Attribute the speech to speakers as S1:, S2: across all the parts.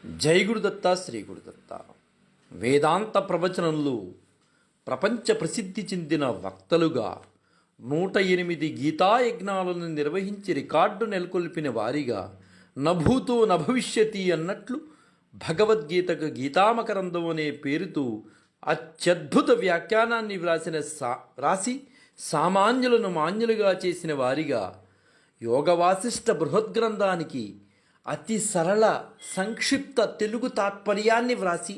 S1: జై గురుదత్త శ్రీ గురుదత్త. వేదాంత ప్రవచనంలో ప్రపంచ ప్రసిద్ధి చెందిన వక్తలుగా 108 గీతాయజ్ఞాలను నిర్వహించి రికార్డు నెలకొల్పిన వారిగా నభూతో నభవిష్యతి అన్నట్లు భగవద్గీతకు గీతామకరందం అనే పేరుతో అత్యద్భుత వ్యాఖ్యానాన్ని రాసి సామాన్యులను మాన్యులుగా చేసిన వారిగా యోగ వాసిష్ఠ బృహద్గ్రంథానికి అతి సరళ సంక్షిప్త తెలుగు తాత్పర్యాన్ని వ్రాసి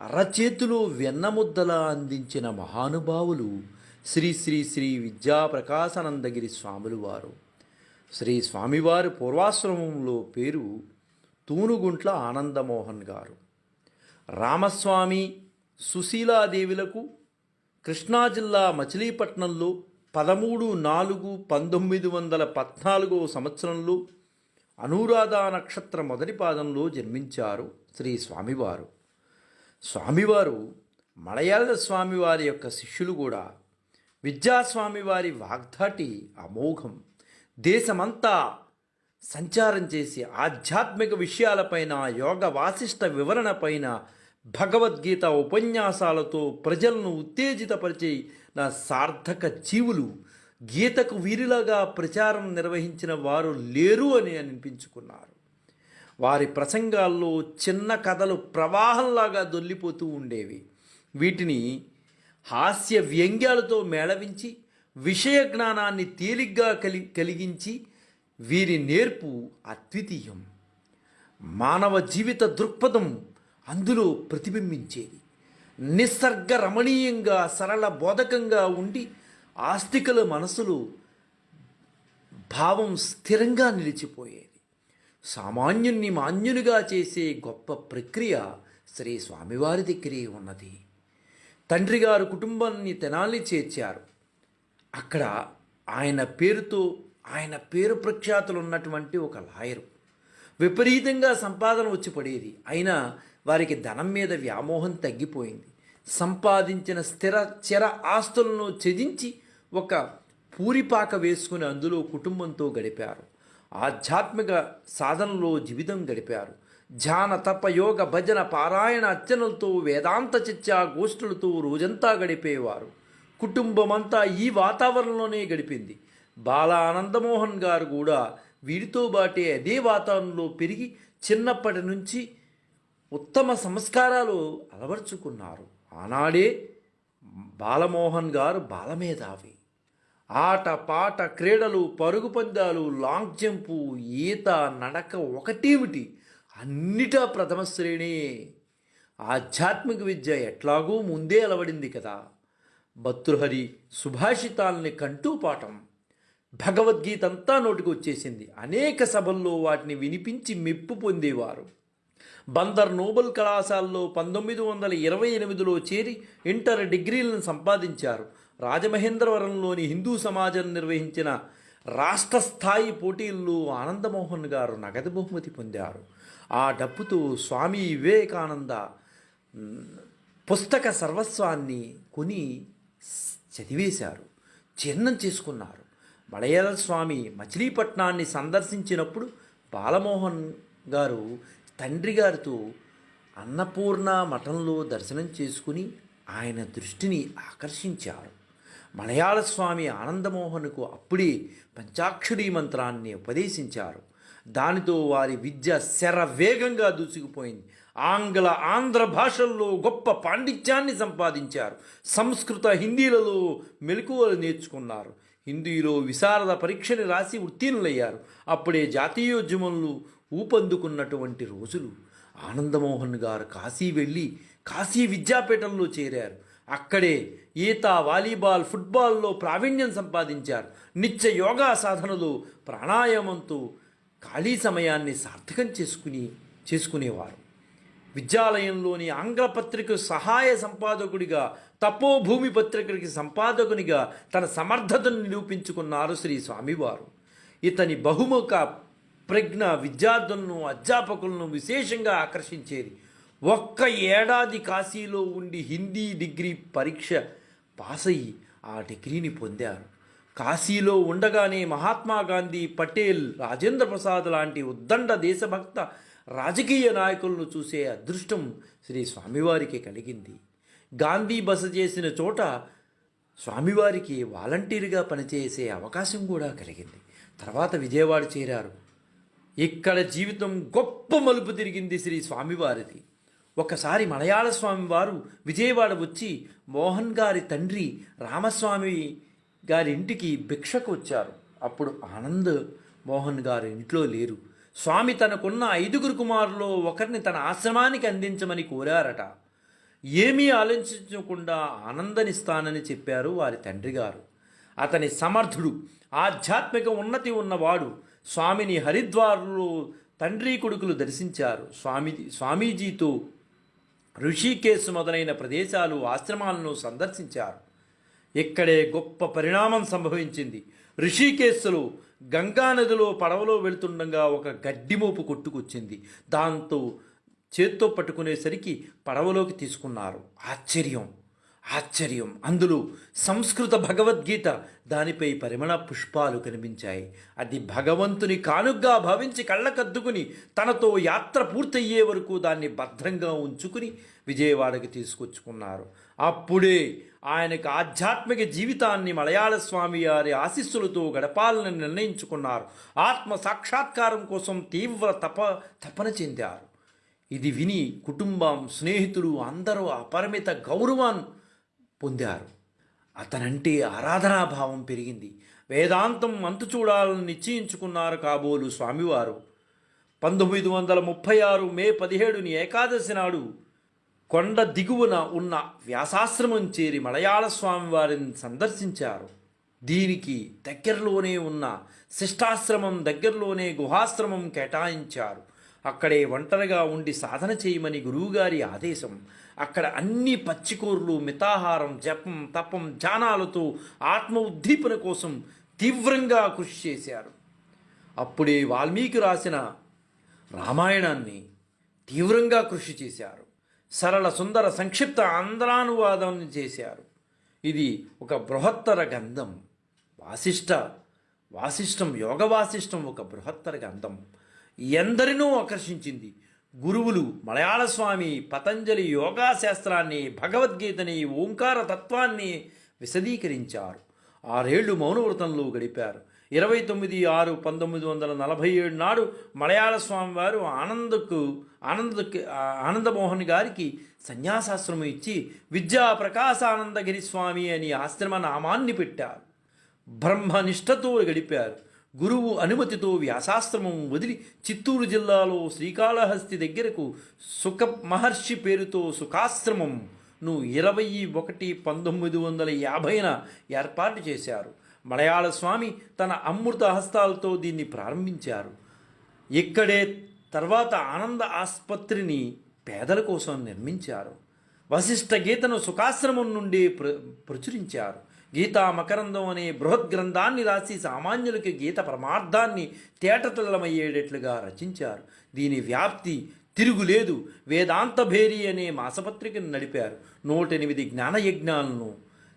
S1: అరచేతిలో వెన్నముద్దలా అందించిన మహానుభావులు శ్రీ శ్రీ శ్రీ విద్యాప్రకాశానందగిరి స్వాములు వారు. శ్రీ స్వామివారి పూర్వాశ్రమంలో పేరు తూనుగుంట్ల ఆనందమోహన్ గారు. రామస్వామి సుశీలాదేవులకు కృష్ణా జిల్లా మచిలీపట్నంలో 13/4/1914 సంవత్సరంలో అనురాధ నక్షత్ర మొదటి పాదంలో జన్మించారు శ్రీ స్వామివారు. స్వామివారు మలయాళ స్వామివారి యొక్క శిష్యులు కూడా. విద్యాస్వామివారి వాగ్ధాటి అమోఘం. దేశమంతా సంచారం చేసి ఆధ్యాత్మిక విషయాలపైన, యోగ వాసిష్ఠ వివరణపైన, భగవద్గీత ఉపన్యాసాలతో ప్రజలను ఉత్తేజితపరిచిన సార్థక జీవులు. గీతకు వీరిలాగా ప్రచారం నిర్వహించిన వారు లేరు అని అనిపించుకున్నారు. వారి ప్రసంగాల్లో చిన్న కథలు ప్రవాహంలాగా దొల్లిపోతూ ఉండేవి. వీటిని హాస్య వ్యంగ్యాలతో మేళవించి విషయ జ్ఞానాన్ని తేలిగ్గా కలిగించి వీరి నేర్పు అద్వితీయం. మానవ జీవిత దృక్పథం అందులో ప్రతిబింబించేది. నిసర్గ రమణీయంగా సరళ బోధకంగా ఉండి ఆస్తికుల మనసులో భావం స్థిరంగా నిలిచిపోయేది. సామాన్యుణ్ణి మాన్యునిగా చేసే గొప్ప ప్రక్రియ శ్రీ స్వామివారి దగ్గరే ఉన్నది. తండ్రి గారు కుటుంబాన్ని తెనాలి చేర్చారు. అక్కడ ఆయన పేరు ప్రఖ్యాతులు ఉన్నటువంటి ఒక లాయరు. విపరీతంగా సంపాదన వచ్చి పడేది. అయినా వారికి ధనం మీద వ్యామోహం తగ్గిపోయింది. సంపాదించిన స్థిర చర ఆస్తులను త్యజించి ఒక పూరిపాక వేసుకుని అందులో కుటుంబంతో గడిపారు. ఆధ్యాత్మిక సాధనలో జీవితం గడిపారు. ధ్యాన తప యోగ భజన పారాయణ అర్చనలతో వేదాంత చర్చా గోష్ఠులతో రోజంతా గడిపేవారు. కుటుంబమంతా ఈ వాతావరణంలోనే గడిపింది. బాల ఆనందమోహన్ గారు కూడా వీరితో బాటే అదే వాతావరణంలో పెరిగి చిన్నప్పటి నుంచి ఉత్తమ సంస్కారాలు అలవర్చుకున్నారు. ఆనాడే బాలమోహన్ గారు బాలమేధావి. ఆట పాట క్రీడలు, పరుగు పందాలు, లాంగ్ జంపు, ఈత, నడక ఒకటేమిటి అన్నిటా ప్రథమ శ్రేణి. ఆధ్యాత్మిక విద్య ఎట్లాగూ ముందే అలవడింది కదా. భర్తృహరి సుభాషితాలని కంటూ పాఠం. భగవద్గీత అంతా నోటికి వచ్చేసింది. అనేక సభల్లో వాటిని వినిపించి మెప్పు పొందేవారు. బందర్ నోబెల్ కళాశాలలో 1928లో చేరి ఇంటర్ డిగ్రీలను సంపాదించారు. రాజమహేంద్రవరంలోని హిందూ సమాజం నిర్వహించిన రాష్ట్ర స్థాయి పోటీల్లో ఆనందమోహన్ గారు నగదు బహుమతి పొందారు. ఆ డబ్బుతో స్వామి వివేకానంద పుస్తక సర్వస్వాన్ని కొని చదివేశారు, జీర్ణం చేసుకున్నారు. మలయాళ స్వామి మచిలీపట్నాన్ని సందర్శించినప్పుడు బాలమోహన్ గారు తండ్రి గారితో అన్నపూర్ణ మఠంలో దర్శనం చేసుకుని ఆయన దృష్టిని ఆకర్షించారు. మలయాళ స్వామి ఆనందమోహన్కు అప్పుడే పంచాక్షరీ మంత్రాన్ని ఉపదేశించారు. దానితో వారి విద్య శరవేగంగా దూసుకుపోయింది. ఆంధ్ర భాషల్లో గొప్ప పాండిత్యాన్ని సంపాదించారు. సంస్కృత హిందీలలో మెలకువలు నేర్చుకున్నారు. హిందీలో విశారద పరీక్షని రాసి ఉత్తీర్ణులయ్యారు. అప్పుడే జాతీయోద్యమంలో ఊపందుకున్నటువంటి రోజులు. ఆనందమోహన్ గారు కాశీ వెళ్ళి కాశీ విద్యాపీఠంలో చేరారు. అక్కడే ఈత, వాలీబాల్, ఫుట్బాల్లో ప్రావీణ్యం సంపాదించారు. నిత్య యోగా సాధనలో ప్రాణాయామంతో ఖాళీ సమయాన్ని సార్థకం చేసుకునేవారు. విద్యాలయంలోని ఆంగ్లపత్రిక సహాయ సంపాదకుడిగా, తపోభూమి పత్రికకి సంపాదకునిగా తన సమర్థతను నిరూపించుకున్నారు శ్రీ స్వామివారు. ఇతని బహుముఖ ప్రజ్ఞ విద్యార్థులను, అధ్యాపకులను విశేషంగా ఆకర్షించేది. ఒక్క ఏడాది కాశీలో ఉండి హిందీ డిగ్రీ పరీక్ష పాస్ అయ్యి ఆ డిగ్రీని పొందారు. కాశీలో ఉండగానే మహాత్మా గాంధీ, పటేల్, రాజేంద్ర ప్రసాద్ లాంటి ఉద్దండ దేశభక్త రాజకీయ నాయకులను చూసే అదృష్టం శ్రీ స్వామివారికి కలిగింది. గాంధీ బస చేసిన చోట స్వామివారికి వాలంటీర్గా పనిచేసే అవకాశం కూడా కలిగింది. తర్వాత విజయవాడ చేరారు. ఇక్కడ జీవితం గొప్ప మలుపు తిరిగింది శ్రీ స్వామివారిది. ఒకసారి మలయాళ స్వామివారు విజయవాడ వచ్చి మోహన్ గారి తండ్రి రామస్వామి గారి ఇంటికి భిక్షకు వచ్చారు. అప్పుడు ఆనంద్ మోహన్ గారు ఇంట్లో లేరు. స్వామి తనకున్న 5 కుమారుల్లో ఒకరిని తన ఆశ్రమానికి అందించమని కోరారట. ఏమీ ఆలోచించకుండా ఆనందనిస్తానని చెప్పారు వారి తండ్రి గారు. అతని సమర్థుడు, ఆధ్యాత్మిక ఉన్నతి ఉన్నవాడు. స్వామిని హరిద్వార్లో తండ్రి కొడుకులు దర్శించారు. స్వామీజీతో ఋషికేశ్ మొదలైన ప్రదేశాలు, ఆశ్రమాలను సందర్శించారు. ఇక్కడే గొప్ప పరిణామం సంభవించింది. ఋషికేశ్లో గంగానదిలో పడవలో వెళుతుండగా ఒక గడ్డిమోపు కొట్టుకొచ్చింది. దాంతో చేత్తో పట్టుకునేసరికి పడవలోకి తీసుకున్నారు. ఆశ్చర్యం. అందులో సంస్కృత భగవద్గీత, దానిపై పరిమళ పుష్పాలు కనిపించాయి. అది భగవంతుని కానుగ్గా భావించి కళ్ళకద్దుకుని తనతో యాత్ర పూర్తయ్యే వరకు దాన్ని భద్రంగా ఉంచుకుని విజయవాడకి తీసుకొచ్చుకున్నారు. అప్పుడే ఆయనకు ఆధ్యాత్మిక జీవితాన్ని మలయాళ స్వామి వారి ఆశీస్సులతో గడపాలని నిర్ణయించుకున్నారు. ఆత్మ సాక్షాత్కారం కోసం తీవ్ర తపన చెందారు. ఇది విని కుటుంబం, స్నేహితులు అందరూ అపరిమిత గౌరవాన్ని పొందారు. అతనంటే ఆరాధనాభావం పెరిగింది. వేదాంతం అంతు చూడాలని నిశ్చయించుకున్నారు కాబోలు స్వామివారు. 1936 మే 17 ఏకాదశి నాడు కొండ దిగువన ఉన్న వ్యాసాశ్రమం చేరి మలయాళ స్వామివారిని సందర్శించారు. దీనికి దగ్గరలోనే ఉన్న శిష్టాశ్రమం దగ్గరలోనే గుహాశ్రమం కేటాయించారు. అక్కడే ఒంటరిగా ఉండి సాధన చేయమని గురువుగారి ఆదేశం. అక్కడ అన్ని పచ్చికూరలు, మితాహారం, జపం, తపం, ధ్యానాలతో ఆత్మ ఉద్దీపన కోసం తీవ్రంగా కృషి చేశారు. అప్పుడే వాల్మీకి రాసిన రామాయణాన్ని తీవ్రంగా కృషి చేశారు. సరళ, సుందర, సంక్షిప్త ఆంధ్రానువాదం చేశారు. ఇది ఒక బృహత్తర గ్రంథం. యోగ వాసిష్టం ఒక బృహత్తర గ్రంథం. ఎందరినో ఆకర్షించింది. గురువులు మలయాళ స్వామి పతంజలి యోగా శాస్త్రాన్ని, భగవద్గీతని, ఓంకార తత్వాన్ని విశదీకరించారు. 6 ఏళ్లు మౌనవ్రతంలో గడిపారు. 29/6/1947 నాడు మలయాళ స్వామి వారు ఆనందమోహన్ గారికి సన్యాసాశ్రమం ఇచ్చి విద్యా ప్రకాశానందగిరి స్వామి అని ఆశ్రమ నామాన్ని పెట్టారు. బ్రహ్మనిష్టతో గడిపారు. గురువు అనుమతితో వ్యాసాశ్రమం వదిలి చిత్తూరు జిల్లాలో శ్రీకాళహస్తి దగ్గరకు సుఖ మహర్షి పేరుతో సుఖాశ్రమంను 21/1950 ఏర్పాటు చేశారు. మలయాళ స్వామి తన అమృత హస్తాలతో దీన్ని ప్రారంభించారు. ఇక్కడే తర్వాత ఆనంద ఆసుపత్రిని పేదల కోసం నిర్మించారు. వశిష్ఠ గీతను సుఖాశ్రమం నుండి ప్రచురించారు. గీతా మకరందం అనే బృహత్ గ్రంథాన్ని రాసి సామాన్యులకి గీత పరమార్థాన్ని తేటతెల్లమయ్యేటట్లుగా రచించారు. దీని వ్యాప్తి తిరుగులేదు. వేదాంత భేరి అనే మాసపత్రికను నడిపారు. 108 జ్ఞానయజ్ఞాలను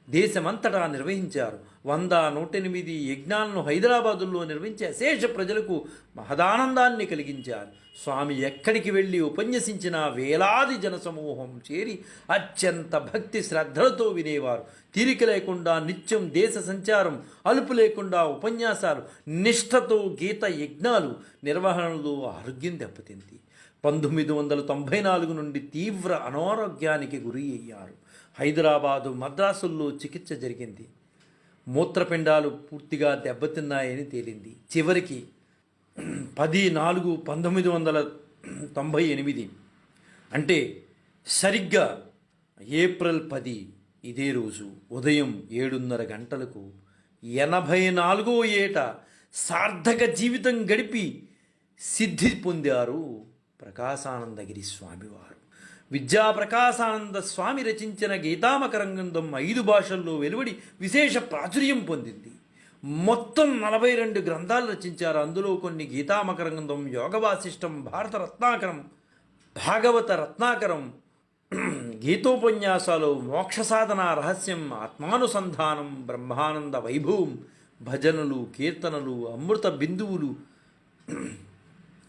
S1: దేశమంతటా నిర్వహించారు. 108 యజ్ఞాలను హైదరాబాదులో నిర్వహించి అశేష ప్రజలకు మహదానందాన్ని కలిగించారు. స్వామి ఎక్కడికి వెళ్ళి ఉపన్యసించిన వేలాది జనసమూహం చేరి అత్యంత భక్తి శ్రద్ధలతో వినేవారు. తీరిక లేకుండా నిత్యం దేశ సంచారం, అలుపు లేకుండా ఉపన్యాసాలు, నిష్ఠతో గీత యజ్ఞాలు నిర్వహణలో ఆరోగ్యం దెబ్బతింది. 1994 నుండి తీవ్ర అనారోగ్యానికి గురి అయ్యారు. హైదరాబాదు, మద్రాసుల్లో చికిత్స జరిగింది. మూత్రపిండాలు పూర్తిగా దెబ్బతిన్నాయని తేలింది. చివరికి 10/4/1998 అంటే సరిగ్గా ఏప్రిల్ 10 ఇదే రోజు ఉదయం 7:30 గంటలకు 84వ ఏట సార్థక జీవితం గడిపి సిద్ధి పొందారు ప్రకాశానందగిరి స్వామివారు. విద్యా ప్రకాశానంద స్వామి రచించిన గీతామకరంగం 5 భాషల్లో వెలువడి విశేష ప్రాచుర్యం పొందింది. మొత్తం 42 గ్రంథాలు రచించారు. అందులో కొన్ని గీతామకరంగం, యోగ వాసిష్టం, భారత రత్నాకరం, భాగవత రత్నాకరం, గీతోపన్యాసాలు, మోక్ష సాధన రహస్యం, ఆత్మానుసంధానం, బ్రహ్మానంద వైభవం, భజనలు, కీర్తనలు, అమృత బిందువులు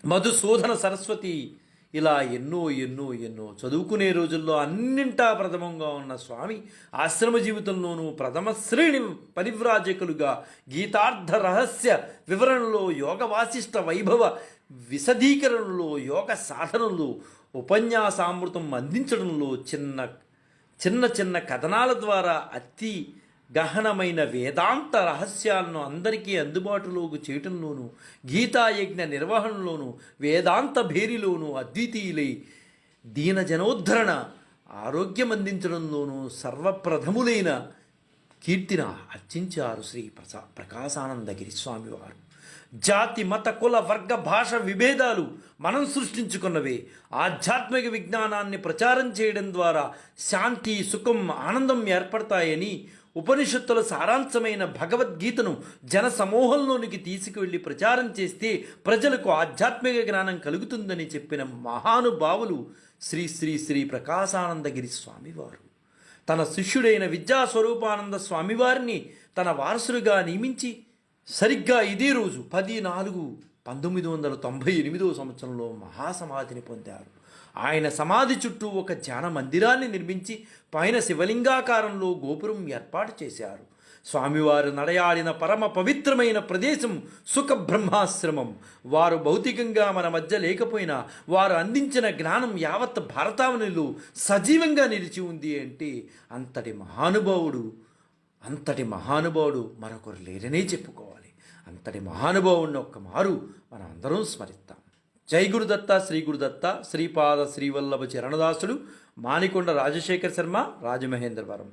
S1: మధుసూదన సరస్వతి, ఇలా ఎన్నో ఎన్నో ఎన్నో చదువుకునే రోజుల్లో అన్నింటా ప్రథమంగా ఉన్న స్వామి ఆశ్రమ జీవితంలోనూ ప్రథమ శ్రేణి పరివ్రాజకులుగా గీతార్థ రహస్య వివరణలో, యోగ వాసిష్ట వైభవ విశదీకరణలో, యోగ సాధనలో, ఉపన్యాసామృతం అందించడంలో, చిన్న చిన్న చిన్న కథనాల ద్వారా అతి గహనమైన వేదాంత రహస్యాలను అందరికీ అందుబాటులోకి చేయటంలోనూ, గీతాయజ్ఞ నిర్వహణలోనూ, వేదాంత భేరిలోనూ అద్వితీయులై దీనజనోద్ధరణ ఆరోగ్యం అందించడంలోనూ సర్వప్రథములైన కీర్తిన అర్చించారు శ్రీ ప్రకాశానందగిరి స్వామివారు. జాతి మత కుల వర్గ భాష విభేదాలు మనం సృష్టించుకున్నవే. ఆధ్యాత్మిక విజ్ఞానాన్ని ప్రచారం చేయడం ద్వారా శాంతి, సుఖం, ఆనందం ఏర్పడతాయని ఉపనిషత్తుల సారాంశమైన భగవద్గీతను జన సమూహంలోనికి తీసుకువెళ్ళి ప్రచారం చేస్తే ప్రజలకు ఆధ్యాత్మిక జ్ఞానం కలుగుతుందని చెప్పిన మహానుభావులు శ్రీ శ్రీ శ్రీ ప్రకాశానందగిరి స్వామివారు. తన శిష్యుడైన విద్యాస్వరూపానంద స్వామివారిని తన వారసుడిగా నియమించి సరిగ్గా ఇదే రోజు 10/4/1998 సంవత్సరంలో మహాసమాధిని పొందారు. ఆయన సమాధి చుట్టూ ఒక ధ్యాన మందిరాన్ని నిర్మించి పైన శివలింగాకారంలో గోపురం ఏర్పాటు చేశారు. స్వామివారు నడయాడిన పరమ పవిత్రమైన ప్రదేశం సుఖ బ్రహ్మాశ్రమం. వారు భౌతికంగా మన మధ్య లేకపోయినా వారు అందించిన జ్ఞానం యావత్ భారతావనిలో సజీవంగా నిలిచి ఉంది అంటే అంతటి మహానుభావుడు మరొకరు లేరనే చెప్పుకోవాలి. అంతటి మహానుభావుడిని ఒక్క మారు మనం అందరం స్మరిస్తాం. జై గురుదత్త, శ్రీ గురుదత్త, శ్రీపాద శ్రీవల్లభ చరణదాసుడు, మానికొండ రాజశేఖర శర్మ, రాజమహేంద్రవరం.